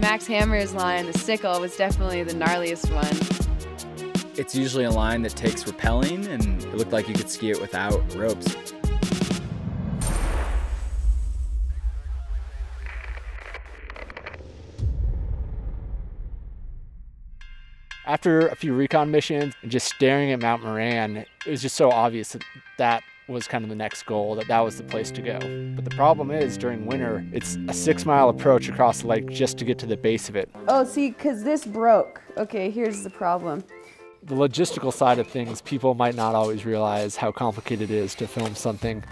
Max Hammer's line, the Sickle, was definitely the gnarliest one. It's usually a line that takes rappelling, and it looked like you could ski it without ropes. After a few recon missions and just staring at Mount Moran, it was just so obvious that that was kind of the next goal, that was the place to go. But the problem is, during winter, it's a 6-mile approach across the lake just to get to the base of it. Oh, see, because this broke. Okay, here's the problem. The logistical side of things, people might not always realize how complicated it is to film something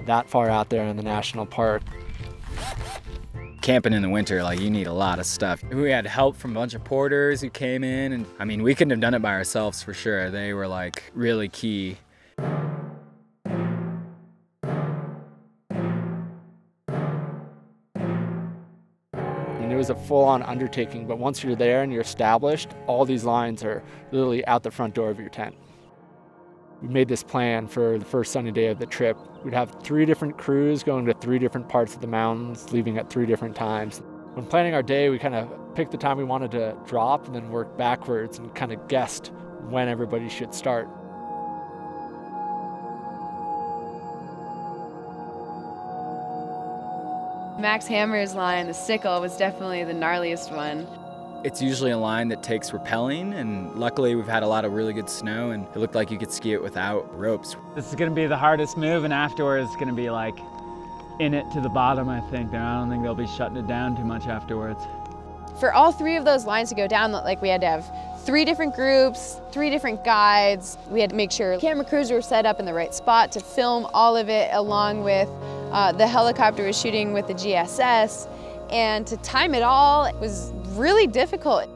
that far out there in the national park. Camping in the winter, like, you need a lot of stuff. We had help from a bunch of porters who came in, and I mean, we couldn't have done it by ourselves for sure. They were like really key. And it was a full-on undertaking, but once you're there and you're established, all these lines are literally out the front door of your tent. We made this plan for the first sunny day of the trip. We'd have 3 different crews going to 3 different parts of the mountains, leaving at 3 different times. When planning our day, we kind of picked the time we wanted to drop and then worked backwards and kind of guessed when everybody should start. Max Hammer's line, the Sickle, was definitely the gnarliest one. It's usually a line that takes rappelling, and luckily we've had a lot of really good snow, and it looked like you could ski it without ropes. This is going to be the hardest move, and afterwards it's going to be like in it to the bottom, I think. I don't think they'll be shutting it down too much afterwards. For all 3 of those lines to go down, like, we had to have 3 different groups, 3 different guides. We had to make sure camera crews were set up in the right spot to film all of it, along with the helicopter was shooting with the GSS, and to time it all was really difficult.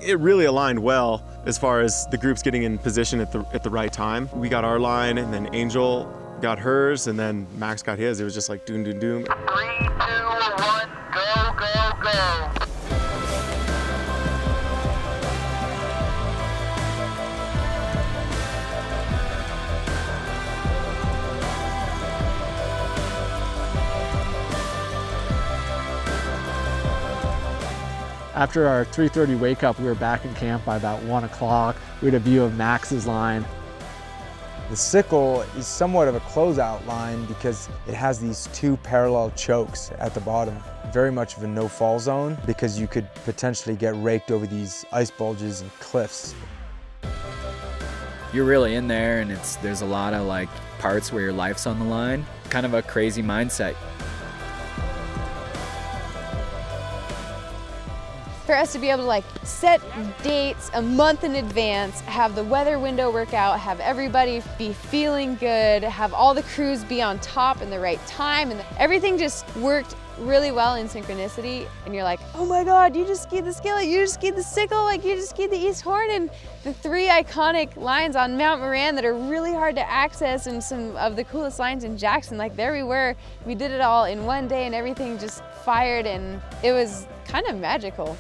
It really aligned well as far as the groups getting in position at the right time. We got our line, and then Angel got hers, and then Max got his. It was just like doom, doom, doom. 3, 2, 1, go, go, go. After our 3:30 wake up, we were back in camp by about 1 o'clock. We had a view of Max's line. The Sickle is somewhat of a closeout line because it has these 2 parallel chokes at the bottom. Very much of a no-fall zone because you could potentially get raked over these ice bulges and cliffs. You're really in there, and there's a lot of like parts where your life's on the line. Kind of a crazy mindset. For us to be able to like set dates a month in advance, have the weather window work out, have everybody be feeling good, have all the crews be on top in the right time, and everything just worked really well in synchronicity. And you're like, oh my God, you just skied the Skillet, you just skied the Sickle, like you just skied the East Horn, and the 3 iconic lines on Mount Moran that are really hard to access, and some of the coolest lines in Jackson. Like, there we were, we did it all in one day, and everything just fired, and it was kind of magical.